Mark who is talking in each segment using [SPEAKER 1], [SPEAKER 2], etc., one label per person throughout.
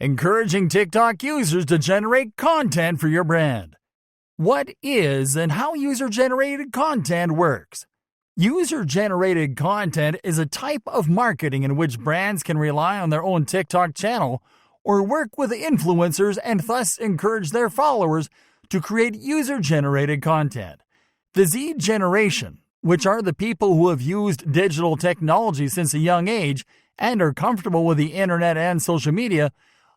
[SPEAKER 1] encouraging TikTok users to generate content for your brand. What is and how user-generated content works? User-generated content is a type of marketing in which brands can rely on their own TikTok channel or work with influencers and thus encourage their followers to create user-generated content. The Z generation, which are the people who have used digital technology since a young age and are comfortable with the internet and social media,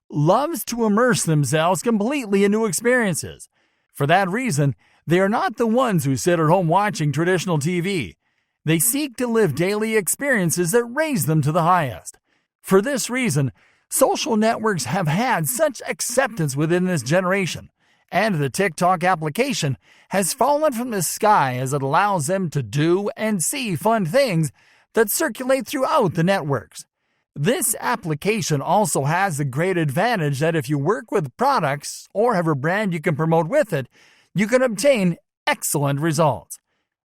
[SPEAKER 1] loves to immerse themselves completely in new experiences. For that reason, they are not the ones who sit at home watching traditional TV. They seek to live daily experiences that raise them to the highest. For this reason, social networks have had such acceptance within this generation, and the TikTok application has fallen from the sky as it allows them to do and see fun things that circulate throughout the networks. This application also has the great advantage that if you work with products or have a brand you can promote with it, you can obtain excellent results.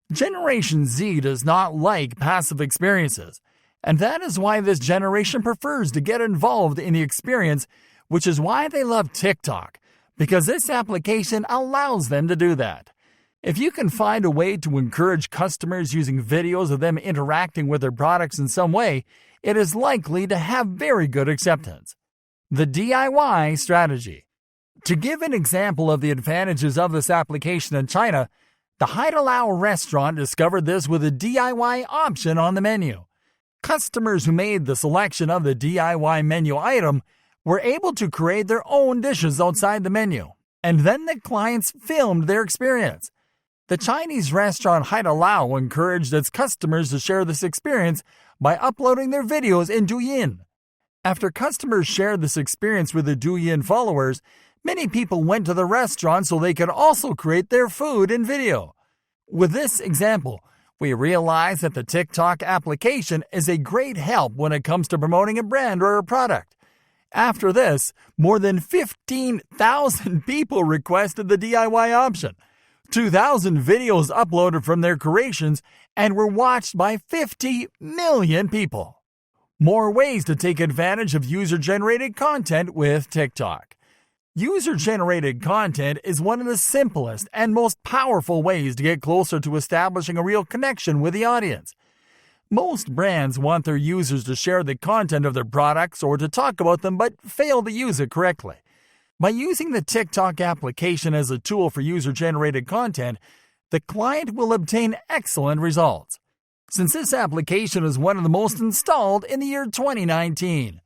[SPEAKER 1] Generation Z does not like passive experiences, and that is why this generation prefers to get involved in the experience, which is why they love TikTok, because this application allows them to do that. If you can find a way to encourage customers using videos of them interacting with their products in some way, it is likely to have very good acceptance. The DIY strategy. To give an example of the advantages of this application in China, the Haidilao restaurant discovered this with a DIY option on the menu. Customers who made the selection of the DIY menu item were able to create their own dishes outside the menu, and then the clients filmed their experience. The Chinese restaurant Haidilao encouraged its customers to share this experience by uploading their videos in Douyin. After customers shared this experience with the Douyin followers, many people went to the restaurant so they could also create their food in video. With this example, we realize that the TikTok application is a great help when it comes to promoting a brand or a product. After this, more than 15,000 people requested the DIY option. 2,000 videos uploaded from their creations and were watched by 50 million people. More ways to take advantage of user-generated content with TikTok. User-generated content is one of the simplest and most powerful ways to get closer to establishing a real connection with the audience. Most brands want their users to share the content of their products or to talk about them but fail to use it correctly. By using the TikTok application as a tool for user-generated content, the client will obtain excellent results. Since this application is one of the most installed in the year 2019.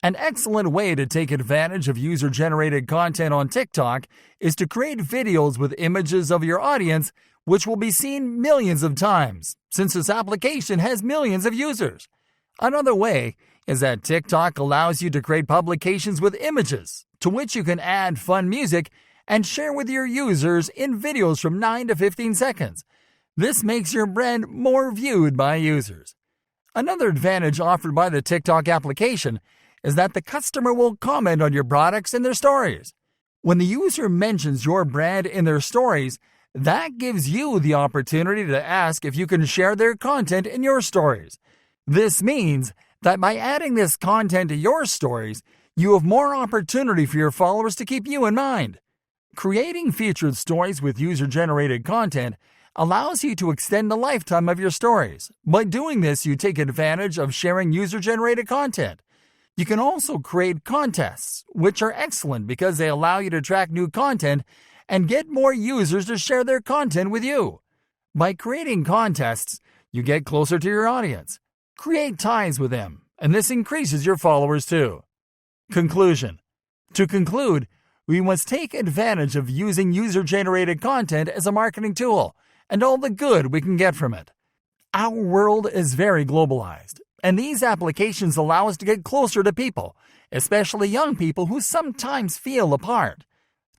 [SPEAKER 1] An excellent way to take advantage of user-generated content on TikTok is to create videos with images of your audience, which will be seen millions of times, since this application has millions of users. Another way is that TikTok allows you to create publications with images, to which you can add fun music and share with your users in videos from 9 to 15 seconds. This makes your brand more viewed by users. Another advantage offered by the TikTok application is that the customer will comment on your products in their stories. When the user mentions your brand in their stories, that gives you the opportunity to ask if you can share their content in your stories. This means that by adding this content to your stories, you have more opportunity for your followers to keep you in mind. Creating featured stories with user-generated content allows you to extend the lifetime of your stories. By doing this, you take advantage of sharing user-generated content. You can also create contests, which are excellent because they allow you to track new content and get more users to share their content with you. By creating contests, you get closer to your audience. Create ties with them, and this increases your followers too. Conclusion. To conclude, we must take advantage of using user-generated content as a marketing tool and all the good we can get from it. Our world is very globalized, and these applications allow us to get closer to people, especially young people who sometimes feel apart.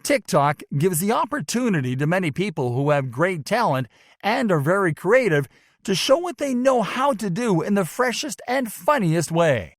[SPEAKER 1] TikTok gives the opportunity to many people who have great talent and are very creative to show what they know how to do in the freshest and funniest way.